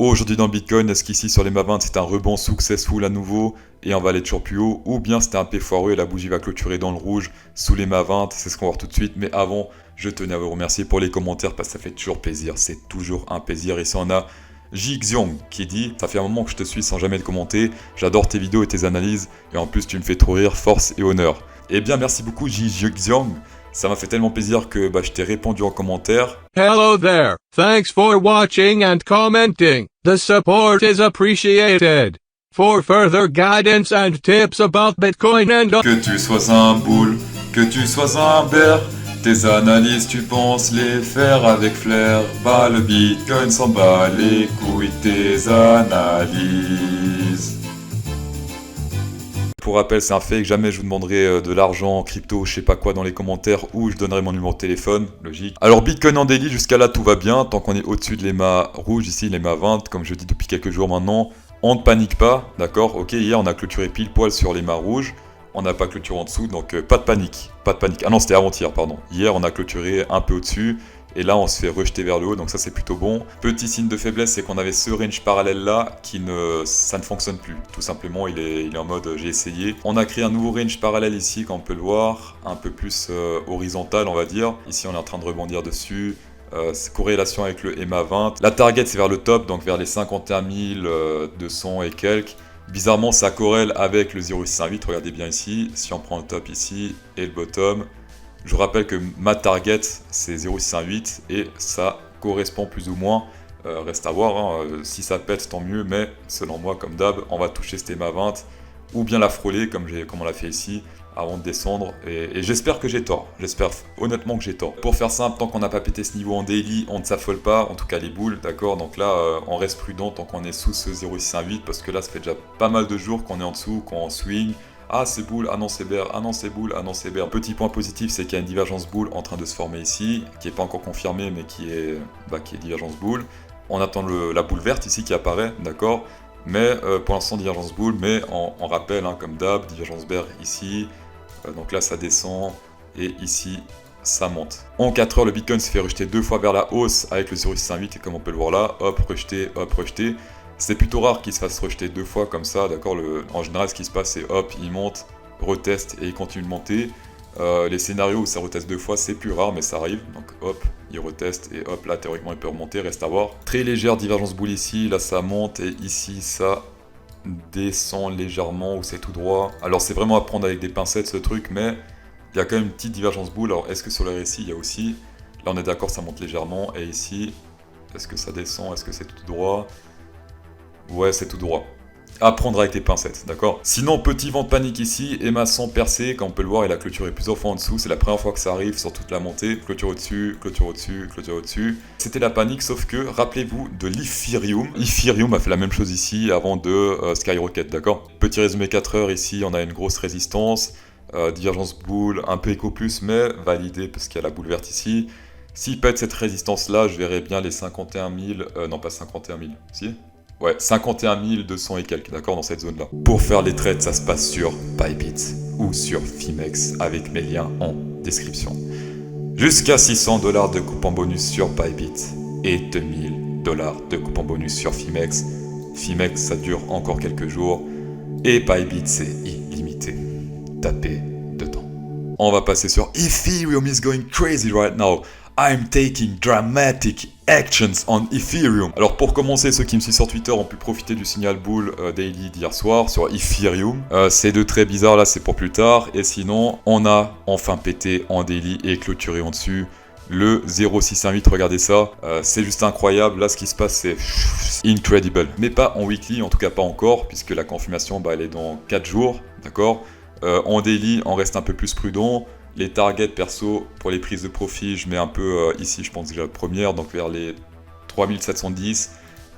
Aujourd'hui dans le Bitcoin, est-ce qu'ici sur les MA20 c'est un rebond successful à nouveau et on va aller toujours plus haut, ou bien c'était un P foireux et la bougie va clôturer dans le rouge sous les MA20, c'est ce qu'on va voir tout de suite. Mais avant, je tenais à vous remercier pour les commentaires parce que ça fait toujours plaisir, c'est toujours un plaisir. Ici on a Jixiong qui dit: ça fait un moment que je te suis sans jamais te commenter, j'adore tes vidéos et tes analyses, et en plus tu me fais trop rire, force et honneur. Eh bien merci beaucoup Jixiong, ça m'a fait tellement plaisir que je t'ai répondu en commentaire. Hello there, thanks for watching and commenting, the support is appreciated. For further guidance and tips about Bitcoin and... Que tu sois un boule, que tu sois un bear, tes analyses tu penses les faire avec flair. Bah le Bitcoin s'en bat les couilles, tes analyses. Pour rappel, c'est un fait que jamais je vous demanderai de l'argent en crypto, je sais pas quoi dans les commentaires, ou je donnerai mon numéro de téléphone, logique. Alors Bitcoin en daily, jusqu'à là tout va bien, tant qu'on est au-dessus de l'EMA rouge, ici l'EMA 20, comme je dis depuis quelques jours maintenant, on ne panique pas, d'accord? Ok, hier on a clôturé pile poil sur l'EMA rouge, on n'a pas clôturé en dessous, donc pas de panique, pas de panique. Ah non, c'était avant-hier, pardon. Hier on a clôturé un peu au-dessus, et là on se fait rejeter vers le haut, donc ça c'est plutôt bon. Petit signe de faiblesse, c'est qu'on avait ce range parallèle là, ça ne fonctionne plus. Tout simplement, il est en mode j'ai essayé. On a créé un nouveau range parallèle ici, comme on peut le voir, un peu plus horizontal on va dire. Ici on est en train de rebondir dessus. Corrélation avec le EMA 20. La target c'est vers le top, donc vers les 51 200 et quelques. Bizarrement ça corrèle avec le 0,618, regardez bien ici. Si on prend le top ici et le bottom, je vous rappelle que ma target c'est 0,618 et ça correspond plus ou moins, reste à voir, hein. Si ça pète tant mieux, mais selon moi comme d'hab, on va toucher cet EMA 20 ou bien la frôler comme on l'a fait ici avant de descendre, et j'espère que j'ai tort, j'espère honnêtement que j'ai tort. Pour faire simple, tant qu'on n'a pas pété ce niveau en daily, on ne s'affole pas, en tout cas les boules, d'accord. Donc là on reste prudent tant qu'on est sous ce 0,618, parce que là ça fait déjà pas mal de jours qu'on est en dessous, qu'on swing. Ah c'est boule, ah non c'est bear, ah non c'est boule, ah non c'est bear. Petit point positif, c'est qu'il y a une divergence boule en train de se former ici, qui n'est pas encore confirmée mais qui est divergence boule. On attend la boule verte ici qui apparaît, d'accord. Mais pour l'instant divergence boule, mais on rappelle hein, comme d'hab, divergence bear ici, donc là ça descend, et ici ça monte. En 4 heures le Bitcoin se fait rejeter 2 fois vers la hausse avec le 0,618, et comme on peut le voir là, hop rejeté, hop rejeté. C'est plutôt rare qu'il se fasse rejeter 2 fois comme ça, d'accord. En général ce qui se passe c'est hop, il monte, reteste et il continue de monter. Les scénarios où ça reteste 2 fois c'est plus rare mais ça arrive, donc hop, il reteste et hop là théoriquement il peut remonter, reste à voir. Très légère divergence boule ici, là ça monte et ici ça descend légèrement ou c'est tout droit. Alors c'est vraiment à prendre avec des pincettes ce truc, mais il y a quand même une petite divergence boule. Alors est-ce que sur le RSI il y a aussi, là on est d'accord ça monte légèrement, et ici est-ce que ça descend, est-ce que c'est tout droit? Ouais, c'est tout droit. À prendre avec des pincettes, d'accord. Sinon, petit vent de panique ici, EMA 100 percé, comme on peut le voir, il a clôturé plusieurs fois en dessous. C'est la première fois que ça arrive sur toute la montée. Clôture au-dessus, clôture au-dessus, clôture au-dessus. C'était la panique, sauf que, rappelez-vous de l'Ethereum. Ethereum a fait la même chose ici avant de skyrocket, d'accord. Petit résumé 4 heures ici, on a une grosse résistance. Divergence boule, un peu éco plus, mais validé parce qu'il y a la boule verte ici. S'il pète cette résistance-là, je verrai bien les 51 000, non pas 51 000, si. Ouais, 51 200 et quelques, d'accord, dans cette zone-là. Pour faire les trades, ça se passe sur Bybit ou sur Fimex, avec mes liens en description. Jusqu'à 600 $ de coupe en bonus sur Bybit et 2000 $ de coupe en bonus sur Fimex. Fimex, ça dure encore quelques jours. Et Bybit, c'est illimité. Tapez dedans. On va passer sur Ethereum is going crazy right now. I'm taking dramatic actions on Ethereum. Alors pour commencer, ceux qui me suivent sur Twitter ont pu profiter du signal bull daily d'hier soir sur Ethereum. C'est de très bizarre, là c'est pour plus tard. Et sinon, on a enfin pété en daily et clôturé en dessus le 0,618, regardez ça. C'est juste incroyable, là ce qui se passe c'est incredible. Mais pas en weekly, en tout cas pas encore, puisque la confirmation elle est dans 4 jours, d'accord. En daily, on reste un peu plus prudent. Les targets perso, pour les prises de profit, je mets un peu ici, je pense déjà la première, donc vers les 3710.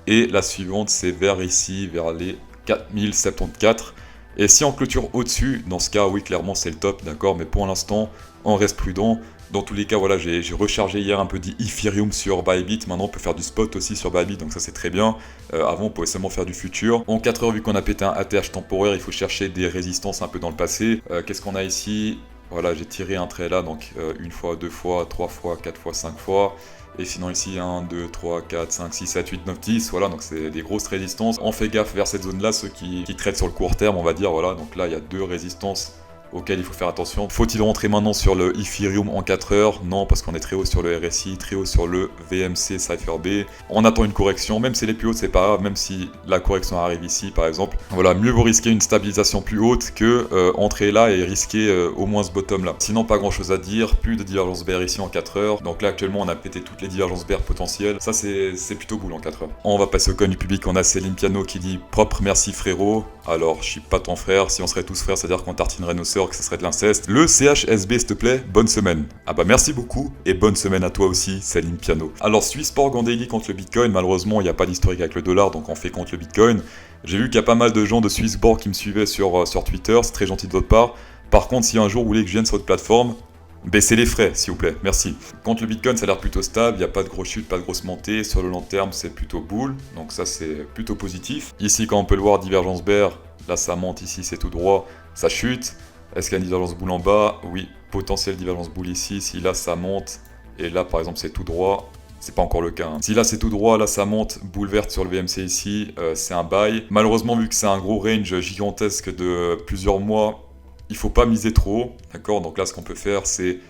Et la suivante, c'est vers ici, vers les 4074. Et si on clôture au-dessus, dans ce cas, oui, clairement, c'est le top, d'accord. Mais pour l'instant, on reste prudent. Dans tous les cas, voilà, j'ai rechargé hier un peu d'Ethereum sur Bybit. Maintenant, on peut faire du spot aussi sur Bybit, donc ça, c'est très bien. Avant, on pouvait seulement faire du futur. En 4 heures, vu qu'on a pété un ATH temporaire, il faut chercher des résistances un peu dans le passé. Qu'est-ce qu'on a ici ? Voilà, j'ai tiré un trait là, donc une fois, 2 fois, 3 fois, 4 fois, 5 fois. Et sinon ici 1, 2, 3, 4, 5, 6, 7, 8, 9, 10, voilà, donc c'est des grosses résistances. On fait gaffe vers cette zone là, ceux qui traitent sur le court terme on va dire, voilà, donc là il y a 2 résistances auquel il faut faire attention. Faut-il rentrer maintenant sur le Ethereum en 4 heures? Non, parce qu'on est très haut sur le RSI, très haut sur le VMC Cypher B. On attend une correction, même si elle est plus haute, c'est pas grave, même si la correction arrive ici par exemple. Voilà, mieux vaut risquer une stabilisation plus haute que entrer là et risquer au moins ce bottom là. Sinon, pas grand chose à dire, plus de divergence bear ici en 4 heures. Donc là, actuellement, on a pété toutes les divergences bear potentielles. Ça, c'est plutôt cool en 4 heures. On va passer au coin du public. On a Céline Piano qui dit propre, merci frérot. Alors, je suis pas ton frère. Si on serait tous frères, c'est-à-dire qu'on tartinerait nos sœurs, que ce serait de l'inceste. Le CHSB, s'il te plaît, bonne semaine. Ah bah merci beaucoup et bonne semaine à toi aussi, Céline Piano. Alors, Swissborg en daily contre le Bitcoin. Malheureusement, il n'y a pas d'historique avec le dollar, donc on fait contre le Bitcoin. J'ai vu qu'il y a pas mal de gens de Swissborg qui me suivaient sur Twitter. C'est très gentil de votre part. Par contre, si un jour vous voulez que je vienne sur votre plateforme, baissez les frais, s'il vous plaît, merci. Contre le Bitcoin, ça a l'air plutôt stable, il n'y a pas de grosse chute, pas de grosse montée. Sur le long terme, c'est plutôt bull, donc ça c'est plutôt positif. Ici, quand on peut le voir, divergence bear, là ça monte, ici c'est tout droit, ça chute. Est-ce qu'il y a une divergence bull en bas? Oui, potentiel divergence bull ici, si là ça monte, et là par exemple c'est tout droit, c'est pas encore le cas. Si là c'est tout droit, là ça monte, boule verte sur le VMC ici, c'est un buy. Malheureusement, vu que c'est un gros range gigantesque de plusieurs mois, il faut pas miser trop, d'accord? Donc là, ce qu'on peut faire, c'est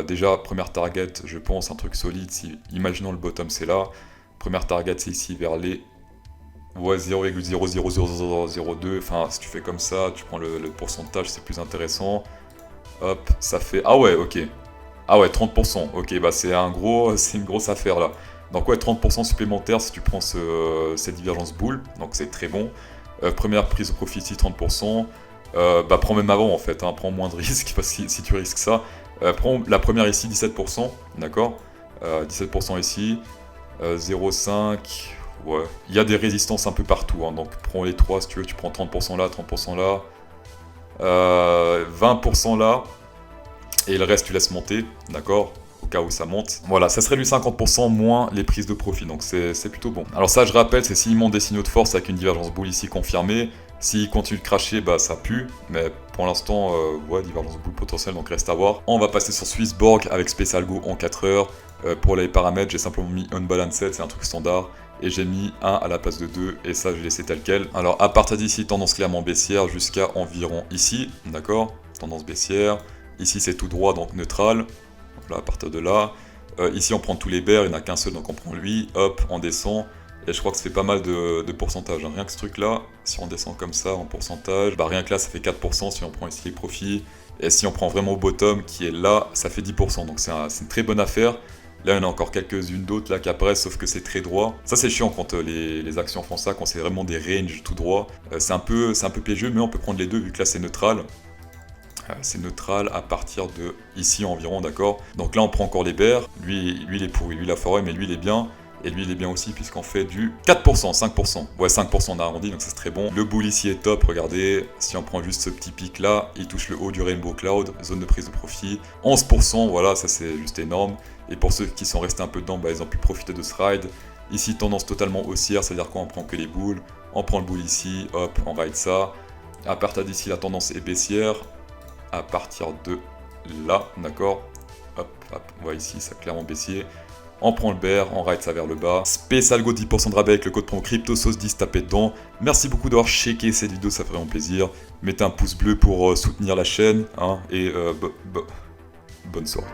déjà, première target, je pense, un truc solide. Si, imaginons le bottom, c'est là. Première target, c'est ici, vers les 0,00002. Enfin, si tu fais comme ça, tu prends le pourcentage, c'est plus intéressant. Hop, ça fait... Ah ouais, ok. Ah ouais, 30%. Ok, bah c'est une grosse affaire, là. Donc ouais, 30% supplémentaire si tu prends cette divergence boule. Donc c'est très bon. Première prise de profit ici, 30%. Bah prends même avant en fait, hein, prends moins de risques parce que si tu risques ça, prends la première ici 17%, d'accord, 17% ici, 0,5, ouais, il y a des résistances un peu partout, hein, donc prends les 3 si tu veux, tu prends 30% là, 30% là, 20% là, et le reste tu laisses monter, d'accord, au cas où ça monte. Voilà, ça serait du 50% moins les prises de profit, donc c'est plutôt bon. Alors ça je rappelle, c'est s'il monte des signaux de force avec une divergence boule ici confirmée. S'il continue de cracher, bah ça pue, mais pour l'instant, ouais, divergence boule potentielle, donc reste à voir. On va passer sur Swissborg avec Specialgo en 4 heures. Pour les paramètres, j'ai simplement mis Unbalanced, c'est un truc standard, et j'ai mis 1 à la place de 2, et ça j'ai laissé tel quel. Alors à partir d'ici, tendance clairement baissière jusqu'à environ ici, d'accord? Tendance baissière, ici c'est tout droit, donc neutral, donc là à partir de là. Ici on prend tous les bears, il n'y en a qu'un seul, donc on prend lui, hop, on descend. Et je crois que ça fait pas mal de pourcentage, hein. Rien que ce truc là, si on descend comme ça en pourcentage, bah rien que là ça fait 4% si on prend ici les profits. Et si on prend vraiment au bottom qui est là, ça fait 10%, donc c'est une très bonne affaire. Là il y en a encore quelques-unes d'autres là qui apparaissent, sauf que c'est très droit. Ça c'est chiant quand les actions font ça, quand c'est vraiment des ranges tout droit. C'est un peu piégeux, mais on peut prendre les deux vu que là c'est neutral. C'est neutral à partir de ici environ, d'accord. Donc là on prend encore les bears, lui il est pourri, lui il a foiré, mais lui il est bien. Et lui il est bien aussi puisqu'on fait du 4%, 5%. Ouais 5% on a arrondi donc ça c'est très bon. Le bull ici est top, regardez. Si on prend juste ce petit pic là, il touche le haut du Rainbow Cloud, zone de prise de profit. 11%, voilà, ça c'est juste énorme. Et pour ceux qui sont restés un peu dedans, bah, ils ont pu profiter de ce ride. Ici tendance totalement haussière, c'est-à-dire qu'on prend que les boules. On prend le bull ici, hop, on ride ça. À partir d'ici la tendance est baissière. À partir de là, d'accord. Hop, hop, on voit ici, ça clairement baissier. On prend le bear, on ride ça vers le bas. Spécialgo 10% de rabais avec le code promo CryptoSauce10, tapez dedans. Merci beaucoup d'avoir checké cette vidéo, ça ferait vraiment plaisir. Mettez un pouce bleu pour soutenir la chaîne, hein, et bonne soirée.